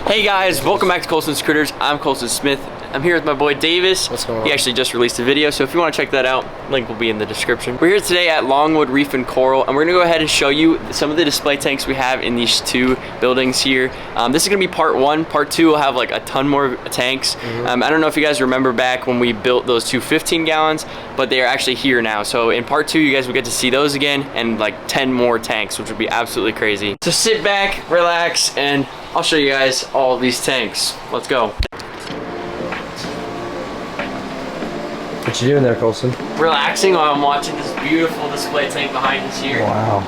Hey guys, welcome back to Colson's Critters. I'm Colson Smith. I'm here with my boy Davis. What's going on? He actually just released a video, so if you want to check that out, link will be in the description. We're here today at Longwood, Reef, and Coral, and we're gonna go ahead and show you some of the display tanks we have in these two buildings here. This is gonna be part one. Part two will have like a ton more tanks. I don't know if you guys remember back when we built those two 15 gallons, but they are actually here now. So in part two, you guys will get to see those again and like 10 more tanks, which would be absolutely crazy. So sit back, relax, and I'll show you guys all of these tanks. Let's go. What you doing there, Colson? Relaxing while I'm watching this beautiful display tank behind us here. Wow.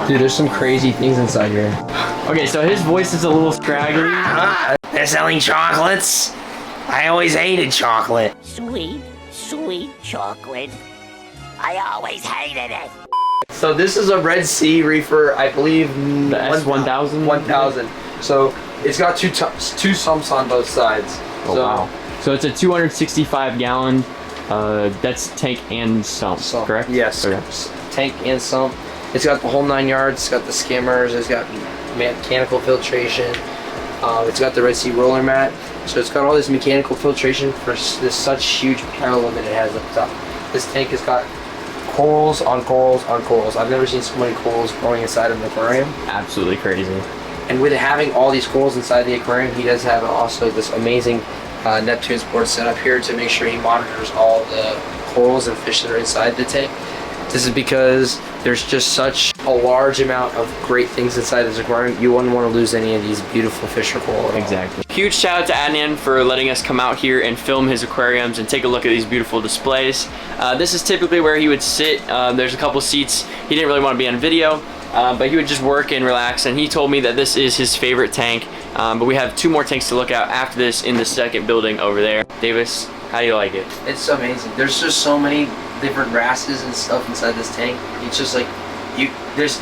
Dude, there's some crazy things inside here. Okay, so his voice is a little scraggly. They're selling chocolates. I always hated chocolate. Sweet, sweet chocolate. I always hated it. So this is a Red Sea reefer, I believe. The S1000? 1000. So it's got two sumps on both sides. Oh, so, wow. So it's a 265 gallon, that's tank and sump, correct? Yes, okay. Tank and sump. It's got the whole 9 yards. It's got the skimmers. It's got mechanical filtration. It's got the Red Sea roller mat. So it's got all this mechanical filtration for this such huge power limit it has up top. This tank has got corals on corals on corals. I've never seen so many corals growing inside of an aquarium. Absolutely crazy. And with having all these corals inside the aquarium, he does have also this amazing Neptune's board set up here to make sure he monitors all the corals and fish that are inside the tank. This is because there's just such a large amount of great things inside this aquarium. You wouldn't want to lose any of these beautiful fish or coral at all. Exactly. Huge shout out to Adnan for letting us come out here and film his aquariums and take a look at these beautiful displays. This is typically where he would sit. There's a couple seats. He didn't really want to be on video, but he would just work and relax, and he told me that this is his favorite tank. But we have 2 more tanks to look at after this in the second building over there. Davis, how do you like it? It's amazing. There's just so many different wrasses and stuff inside this tank. It's just like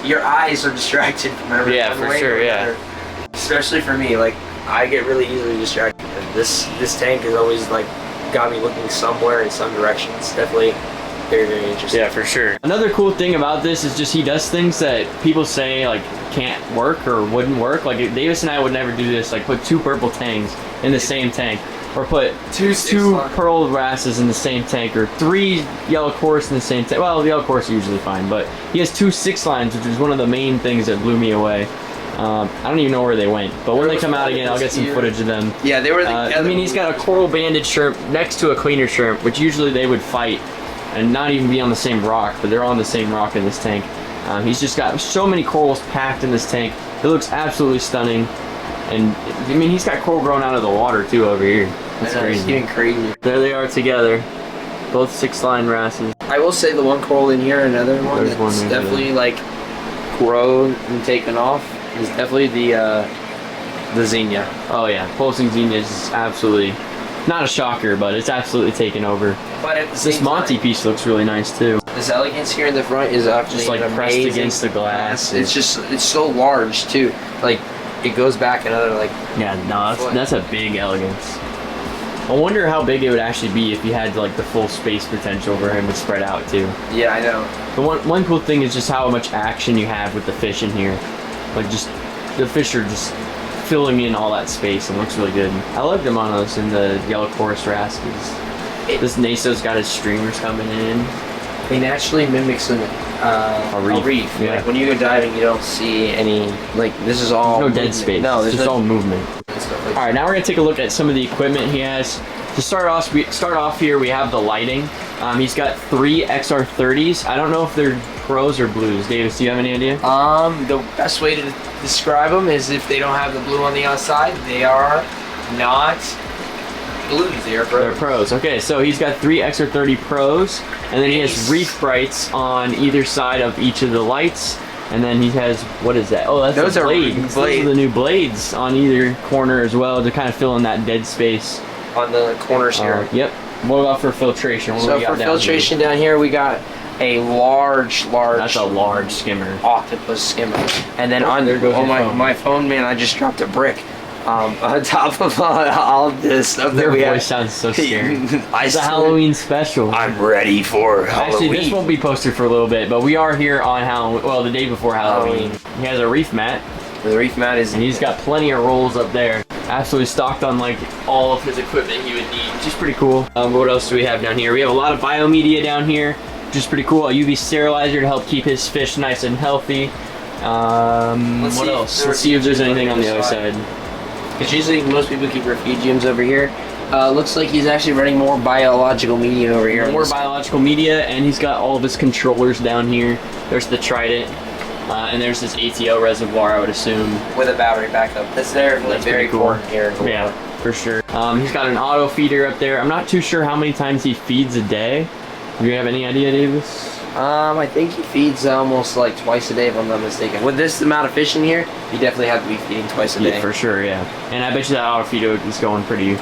your eyes are distracted from everything. Yeah, for sure. Yeah. Especially for me, like I get really easily distracted. And this tank has always like got me looking somewhere in some direction. It's definitely very, very interesting. Yeah, for sure. Another cool thing about this is just he does things that people say like can't work or wouldn't work. Like Davis and I would never do this. Like put 2 purple tangs in the same tank, or put two pearl wrasses in the same tank, or 3 yellow chorus in the same tank. Well, the yellow chorus are usually fine, but he has 2 6 lines, which is one of the main things that blew me away. I don't even know where they went, but when they come out again, I'll get some footage of them. Yeah, they were together. I mean, he's got a coral banded shrimp next to a cleaner shrimp, which usually they would fight and not even be on the same rock, but they're on the same rock in this tank. He's just got so many corals packed in this tank. It looks absolutely stunning. And I mean, he's got coral growing out of the water too over here. That's crazy. It's getting crazy. There they are together. Both 6-line wrasses. I will say the one coral in here, another one that's definitely like grown and taken off, is definitely the Xenia. Oh yeah, pulsing Xenia is absolutely, not a shocker, but it's absolutely taken over. But at the same This Monty time, piece looks really nice too. this elegance here in the front is actually Just like pressed against the glass. It's so large too. Like it goes back another like. Yeah, no, that's a big elegance. I wonder how big it would actually be if you had like the full space potential for him to spread out too. Yeah, I know. But one cool thing is just how much action you have with the fish in here. Like just the fish are just filling in all that space and looks really good. I love them on those in the yellow chorus wrasses. This Naso's got his streamers coming in. It naturally mimics a reef. Yeah. Like when you go diving, you don't see any like this is all There's no dead space. No, there's just no all movement. Like All right, now we're gonna take a look at some of the equipment he has. To start off here, we have the lighting. He's got 3 XR30s. I don't know if they're pros or blues. Davis, do you have any idea? The best way to describe them is if they don't have the blue on the outside, they are not blues. They are pros. They're pros. Okay, so he's got 3 XR30 pros, and then he has Reef brights on either side of each of the lights. And then he has, what is that? Oh, that's Those a are blade. blades. Those are the new blades on either corner as well to kind of fill in that dead space. On the corners here. Yep. What about for filtration? What do So we got for down filtration here? down here, we got a large. That's a large skimmer. Octopus skimmer. And then on there goes your phone. my phone, man, I just dropped a brick. On top of all this stuff that Your we voice have. sounds so scary. It's a still- Halloween special. I'm ready for Halloween. Actually, this won't be posted for a little bit, but we are here on Halloween. Well, the day before Halloween. He has a reef mat. The reef mat is. And he's got plenty of rolls up there. Absolutely stocked on like all of his equipment he would need, which is pretty cool. What else do we have down here? We have a lot of biomedia down here, which is pretty cool. A UV sterilizer to help keep his fish nice and healthy. What else? Let's see if there's anything on the other side. Because usually most people keep refugiums over here. Looks like he's actually running more biological media over here. More biological media, and he's got all of his controllers down here. There's the Trident, and there's this ATO reservoir, I would assume. With a battery backup. That's very cool. important here. Yeah, for sure. He's got an auto feeder up there. I'm not too sure how many times he feeds a day. Do you have any idea, Davis? I think he feeds almost like twice a day, if I'm not mistaken. With this amount of fish in here, you definitely have to be feeding twice a day. Yeah, for sure, yeah. And I bet you that auto feeder is going pretty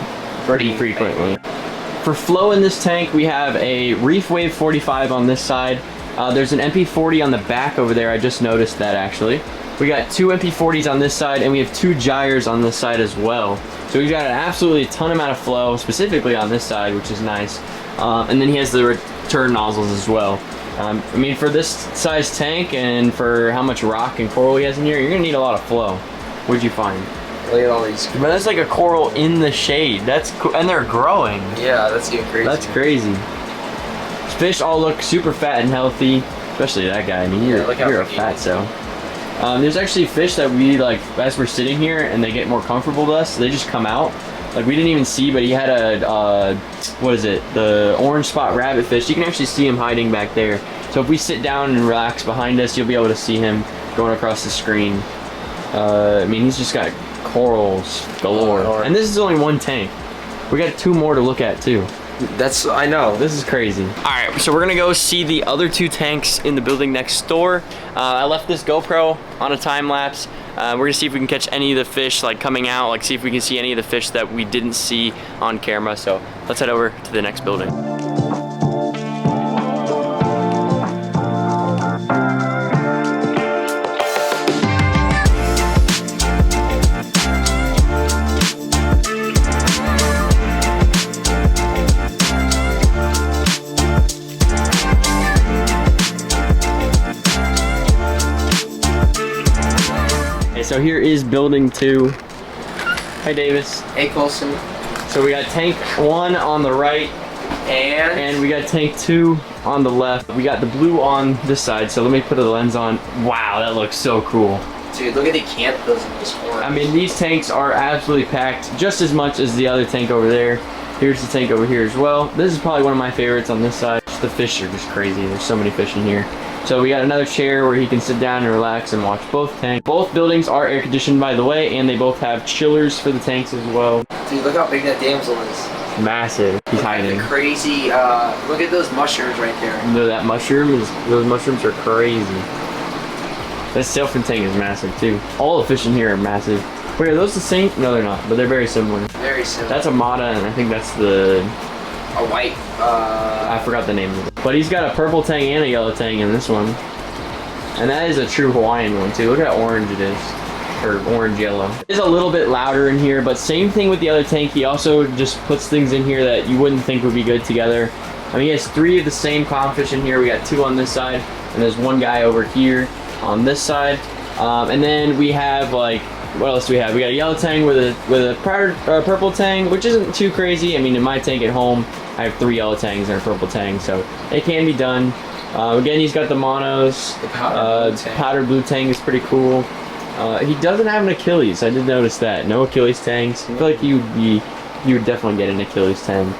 frequently. For flow in this tank, we have a Reef Wave 45 on this side. There's an MP40 on the back over there. I just noticed that actually. We got 2 MP40s on this side, and we have 2 gyres on this side as well. So we've got an absolutely ton amount of flow, specifically on this side, which is nice. And then he has the return nozzles as well. I mean, for this size tank and for how much rock and coral he has in here, you're gonna need a lot of flow. What'd you find? Look at all these. But that's like a coral in the shade. That's cool, and they're growing. Yeah, that's getting crazy. That's crazy. These fish all look super fat and healthy, especially that guy. I mean, you're a fatso. There's actually fish that we like as we're sitting here and they get more comfortable with us. They just come out. Like we didn't even see, but he had a what is it? The orange spot rabbit fish. You can actually see him hiding back there. So if we sit down and relax behind us, you'll be able to see him going across the screen. I mean, he's just got corals galore. And this is only one tank. We got 2 more to look at too. I know. This is crazy. All right, so we're gonna go see the other 2 tanks in the building next door. I left this GoPro on a time lapse. We're gonna see if we can catch any of the fish like coming out, like see if we can see any of the fish that we didn't see on camera. So let's head over to the next building. So here is building 2. Hi Davis. Hey Colson. So we got tank 1 on the right and we got tank 2 on the left. We got the blue on this side, so let me put the lens on. Wow, that looks so cool. Dude, look at the canthos in this one. I mean, these tanks are absolutely packed just as much as the other tank over there. Here's the tank over here as well. This is probably one of my favorites on this side. The fish are just crazy. There's so many fish in here. So we got another chair where he can sit down and relax and watch both tanks. Both buildings are air conditioned, by the way, and they both have chillers for the tanks as well. Dude, look how big that damsel is. Massive. He's hiding. Crazy. Look at those mushrooms right there. No, that mushroom is. Those mushrooms are crazy. This sailfin tank is massive too. All the fish in here are massive. Wait, are those the same? No, they're not, but they're very similar. Very similar. That's a Mata, and I think that's the. A white. I forgot the name of it. But he's got a purple tang and a yellow tang in this one. And that is a true Hawaiian one too. Look at how orange it is. Or orange yellow. It's a little bit louder in here, but same thing with the other tank. He also just puts things in here that you wouldn't think would be good together. I mean, he has 3 of the same clownfish in here. We got 2 on this side, and there's 1 guy over here on this side. And then we have like, what else do we have? We got a yellow tang with a purple tang, which isn't too crazy. I mean, in my tank at home, I have 3 yellow tangs and a purple tang, so it can be done. Again, he's got the monos. The powder blue tang is pretty cool. He doesn't have an Achilles. I did notice that. No Achilles tangs. I feel like you would definitely get an Achilles tang.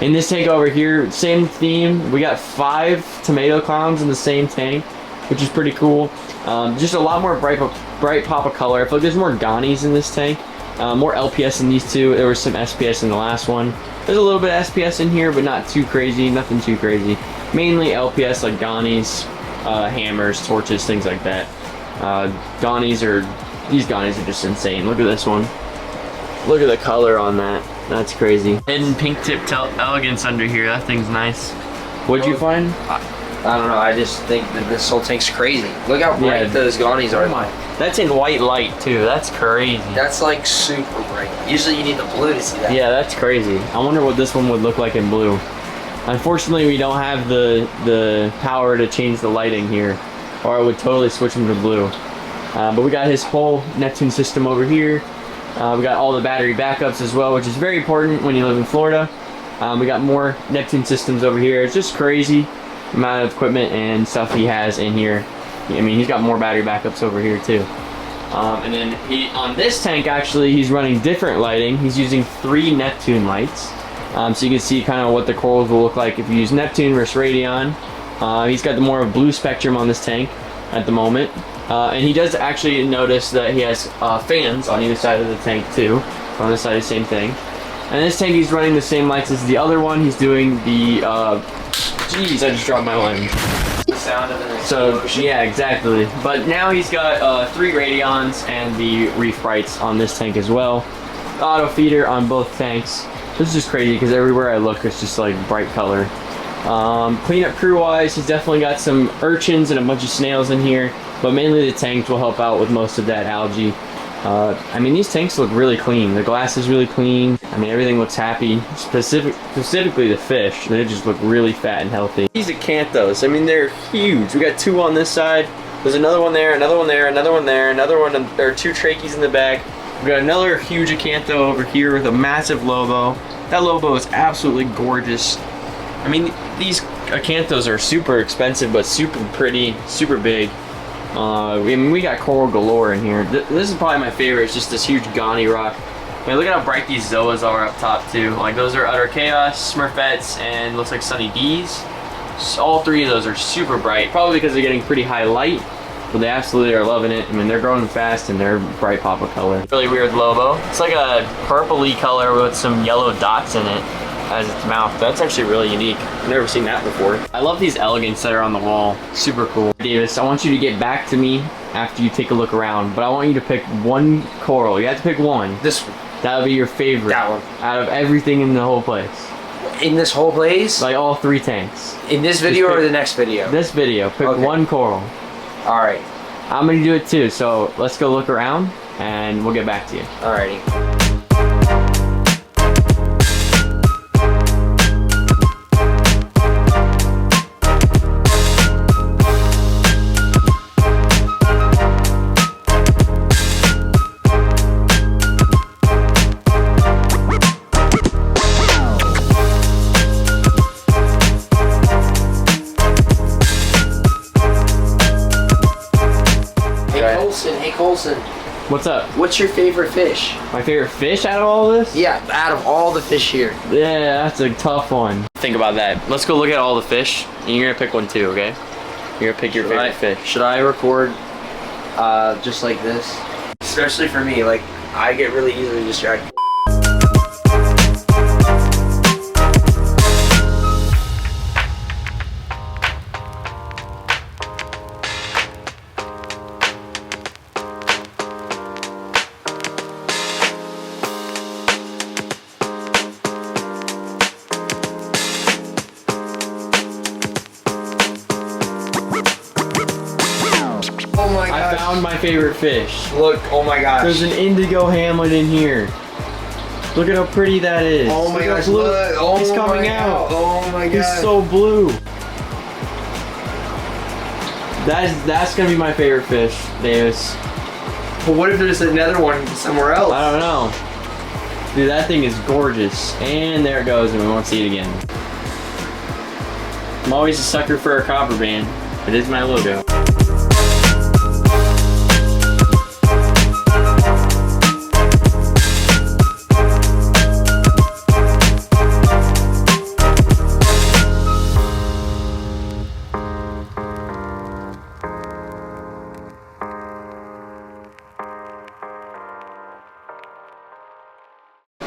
In this tank over here, same theme. We got 5 tomato clowns in the same tank, which is pretty cool. Just a lot more bright pop of color. I feel like there's more Ghanies in this tank. More LPS in these 2. There was some SPS in the last one. There's a little bit of SPS in here, but not too crazy. Nothing too crazy. Mainly LPS like Ghanies, hammers, torches, things like that. These Ghanies are just insane. Look at this one. Look at the color on that. That's crazy. Hidden pink tip elegance under here. That thing's nice. What'd you find? I don't know. I just think that this whole tank's crazy. Look how bright those Ghanies are. That's in white light too. That's crazy. That's like super bright. Usually you need the blue to see that. Yeah, that's crazy. I wonder what this one would look like in blue. Unfortunately, we don't have the power to change the lighting here, or I would totally switch them to blue. But we got his whole Neptune system over here. We got all the battery backups as well, which is very important when you live in Florida. We got more Neptune systems over here. It's just crazy amount of equipment and stuff he has in here. I mean, he's got more battery backups over here too. And then on this tank, actually, he's running different lighting. He's using 3 Neptune lights. So you can see kind of what the corals will look like if you use Neptune versus Radion. He's got the more of blue spectrum on this tank at the moment. And he does actually notice that he has fans on either side of the tank too. On this side, the same thing. And this tank, he's running the same lights as the other one. He's doing the, jeez, I just dropped my line. Sound of an So, yeah, exactly. But now he's got 3 Radions and the Reef brights on this tank as well. Auto feeder on both tanks. This is just crazy because everywhere I look, it's just like bright color. Cleanup crew-wise, he's definitely got some urchins and a bunch of snails in here. But mainly the tanks will help out with most of that algae. I mean, these tanks look really clean. The glass is really clean. I mean, everything looks happy. Specifically the fish. They just look really fat and healthy. These acanthos, I mean, they're huge. We got 2 on this side. There's another one there, another one there, another one there, another one. There are 2 trachees in the back. We got another huge acantho over here with a massive lobo. That lobo is absolutely gorgeous. I mean, these acanthos are super expensive, but super pretty, super big. I mean, we got coral galore in here. This is probably my favorite. It's just this huge Ghani rock. I mean, look at how bright these Zoas are up top too. Like, those are Utter Chaos, Smurfettes, and looks like Sunny D's. So all 3 of those are super bright. Probably because they're getting pretty high light, but they absolutely are loving it. I mean, they're growing fast and they're bright papa color. Really weird lobo. It's like a purpley color with some yellow dots in it as its mouth. That's actually really unique. I've never seen that before. I love these elegants that are on the wall. Super cool. Davis, I want you to get back to me after you take a look around, but I want you to pick 1 coral. You have to pick 1. This one. That would be your favorite. That one. Out of everything in the whole place. In this whole place? Like all 3 tanks. In this video or the next video? This video. Pick Okay. 1 coral. Alright. I'm gonna do it too, so let's go look around and we'll get back to you. Alrighty. Hey Colson, What's up? what's your favorite fish? My favorite fish out of all this? Yeah, out of all the fish here. Yeah, that's a tough one. Think about that. Let's go look at all the fish, and you're gonna pick one too, okay? You're gonna pick your favorite fish. Should I record just like this? Especially for me, like, I get really easily distracted. Oh my I gosh. found my favorite fish. Look, oh my gosh. There's an indigo hamlet in here. Look at how pretty that is. Oh my Look how gosh, blue. look. Oh He's coming my out. God. Oh my He's god. so blue. That's gonna be my favorite fish, Davis. But what if there's another one somewhere else? I don't know. Dude, that thing is gorgeous. And there it goes, and we won't see it again. I'm always a sucker for a copper band. It is my logo.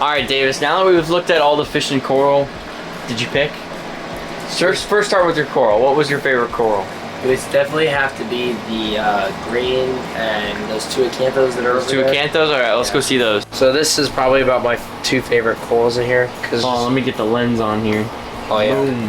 Alright, Davis, now that we've looked at all the fish and coral, did you pick? First start with your coral. What was your favorite coral? It would definitely have to be the green and those 2 acanthos that are over 2 there. acanthos? Alright, let's go see those. So this is probably about my 2 favorite corals in here. Cause Oh, let me get the lens on here. oh yeah. Boom.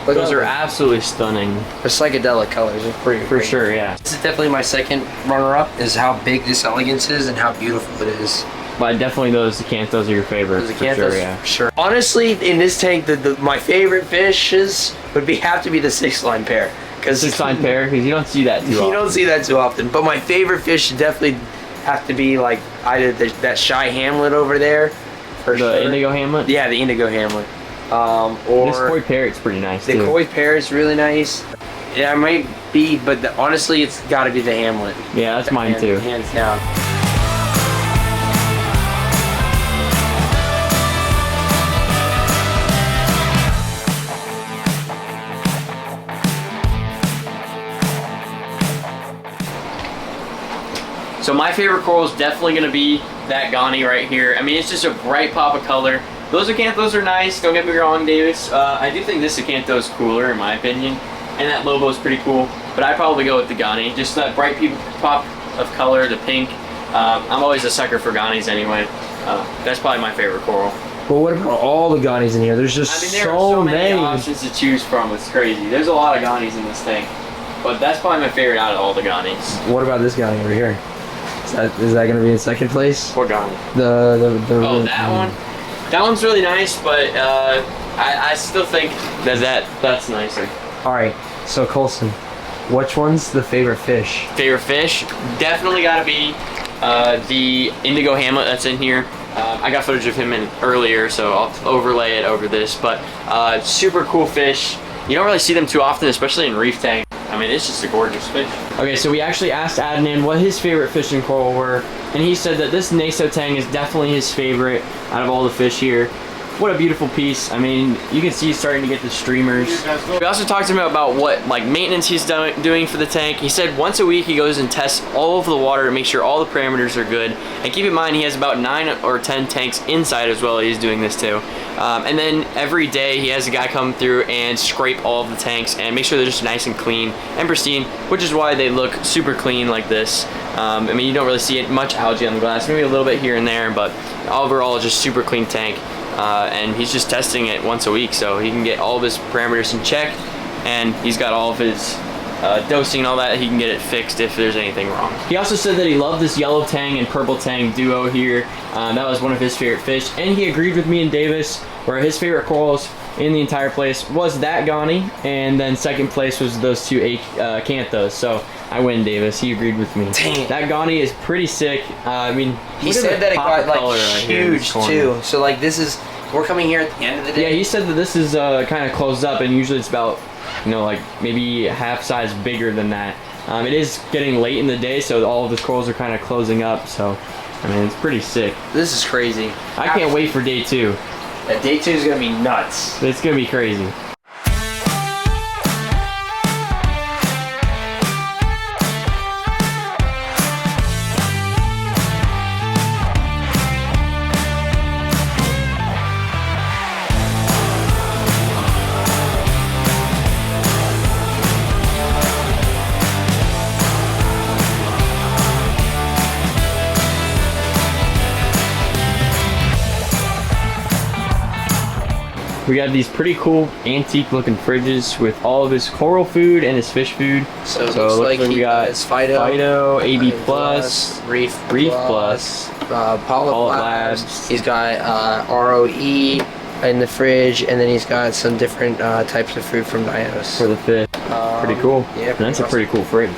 Look Those at are them. absolutely stunning. They're psychedelic colors. It's pretty For great. sure, yeah. This is definitely my second runner-up. Is how big this elegance is and how beautiful it is. But definitely those acanthos are your favorite. Those for acanthos, sure, yeah. sure. Honestly, in this tank, my favorite fishes would have to be the 6-line pair. because Six-line pair, because you don't see that too often. you don't see that too often. But my favorite fish should definitely have to be like either that shy hamlet over there, for The sure. indigo hamlet? Yeah, the indigo hamlet. Or This koi parrot's pretty nice the too. koi parrot's really nice. Yeah, it might be, but honestly, it's got to be the hamlet. Yeah, that's mine too. Hands down. So my favorite coral is definitely going to be that Ghani right here. I mean, it's just a bright pop of color. Those acanthos are nice, don't get me wrong, Davis. I do think this acantho is cooler in my opinion, and that Lobo is pretty cool, but I'd probably go with the Ghani. Just that bright pop of color, the pink. I'm always a sucker for Ghanis anyway. That's probably my favorite coral. But what about all the Ghanis in here? There's just I mean, there are so so many many. options to choose from. It's crazy. There's a lot of Ghanis in this tank, but that's probably my favorite out of all the Ghanis. What about this Ghani over here? Is that going to be in second place? Poor Ghani. Oh, That one? That one's really nice, but I still think that's nicer. All right, so Colson, which one's the favorite fish? Favorite fish? Definitely gotta be the indigo hamlet that's in here. I got footage of him in earlier, so I'll overlay it over this, but super cool fish. You don't really see them too often, especially in reef tank. I mean, it's just a gorgeous fish. Okay, so we actually asked Adnan what his favorite fish in coral were, and he said that this Naso tang is definitely his favorite out of all the fish here. What a beautiful piece. I mean, you can see he's starting to get the streamers. We also talked to him about what maintenance he's doing for the tank. He said once a week he goes and tests all of the water to make sure all the parameters are good. And keep in mind he has about 9 or 10 tanks inside as well. He's doing this too. And then every day he has a guy come through and scrape all of the tanks and make sure they're just nice and clean and pristine, which is why they look super clean like this. I mean, you don't really see much algae on the glass, maybe a little bit here and there, but overall just super clean tank. And he's just testing it once a week so he can get all of his parameters in check, and he's got all of his dosing and all that. He can get it fixed if there's anything wrong. He also said that he loved this yellow tang and purple tang duo here. That was one of his favorite fish, and he agreed with me and Davis where his favorite corals in the entire place was that Ghani, and then second place was those two acanthos. So I win, Davis. He agreed with me. Dang. That Ghani is pretty sick. I mean, He said that it got like right huge too. So like this is, we're coming here at the end of the day. Yeah, he said that this is kind of closed up, and usually it's about, you know, like maybe half size bigger than that. It is getting late in the day, so all of the corals are kind of closing up. So, I mean, it's pretty sick. This is crazy. I can't wait for day 2. Day 2 is gonna be nuts. It's gonna be crazy. We got these pretty cool antique looking fridges with all of his coral food and his fish food. So it looks like we got Fido, AB Plus, Reef Plus, Polyp Labs. He's got ROE in the fridge, and then he's got some different types of food from Nios. for the fish. Pretty cool. Yeah, And that's a pretty cool fridge.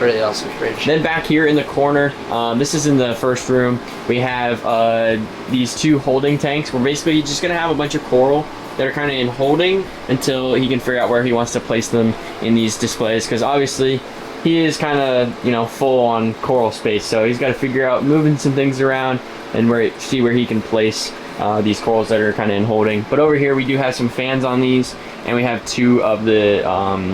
really awesome fridge. Then back here in the corner, this is in the first room, we have these 2 holding tanks. We're basically just gonna have a bunch of coral that are kind of in holding until he can figure out where he wants to place them in these displays, because obviously he is kind of, you know, full on coral space, so he's got to figure out moving some things around and see where he can place these corals that are kind of in holding. But over here we do have some fans on these, and we have 2 of the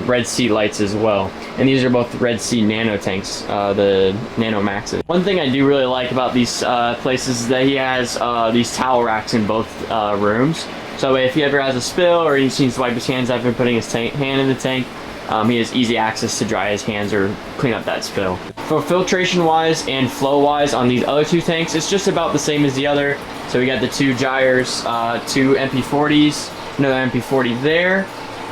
Red Sea lights as well, and these are both Red Sea nano tanks, the Nano Maxes. One thing I do really like about these places is that he has these towel racks in both rooms. So if he ever has a spill or he needs to wipe his hands after putting his hand in the tank, he has easy access to dry his hands or clean up that spill. For filtration wise and flow wise on these other 2 tanks, it's just about the same as the other. So we got the 2 gyres, 2 MP40s, another MP40 there.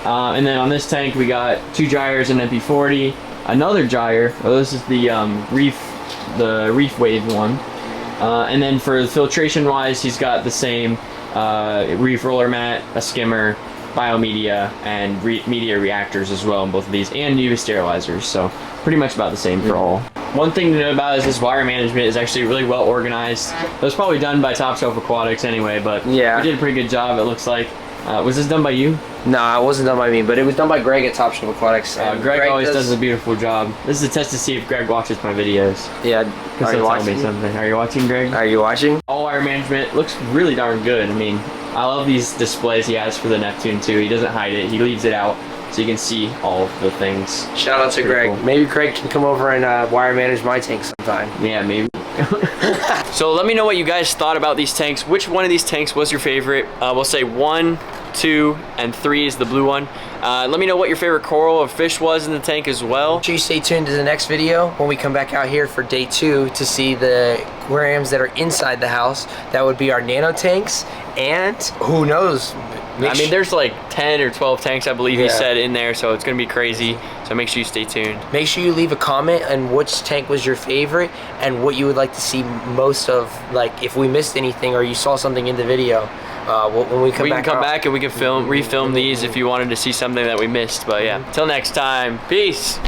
And then on this tank we got 2 gyres and MP40, another gyre. Oh, this is the Reef Wave one. And then for the filtration wise, he's got the same Reef roller mat, a skimmer, biomedia and media reactors as well in both of these, and UV sterilizers. So pretty much about the same for all. One thing to know about is this wire management is actually really well organized. It was probably done by Shelf Aquatics anyway, but Yeah. we did a pretty good job, it looks like. Was this done by you? No, it wasn't done by me, but it was done by Greg at Shelf Aquatics. And Greg always does a beautiful job. This is a test to see if Greg watches my videos. Yeah, Because he'll tell me something. Are you watching, Greg? Are you watching? All wire management looks really darn good. I mean, I love these displays he has for the Neptune too. He doesn't hide it. He leaves it out so you can see all of the things. Shout out to Greg. Cool. Maybe Greg can come over and wire manage my tank sometime. Yeah, maybe. So let me know what you guys thought about these tanks. Which one of these tanks was your favorite? We'll say 1, 2, and 3 is the blue one. Let me know what your favorite coral or fish was in the tank as well. Make sure you stay tuned to the next video when we come back out here for day 2 to see the aquariums that are inside the house. That would be our nano tanks, and who knows? I mean, there's like 10 or 12 tanks, I believe he Yeah. said, in there, so it's gonna be crazy. So make sure you stay tuned. Make sure you leave a comment on which tank was your favorite and what you would like to see most of, like if we missed anything or you saw something in the video. When we come back and we can refilm these if you wanted to see something that we missed. But yeah, till next time, peace.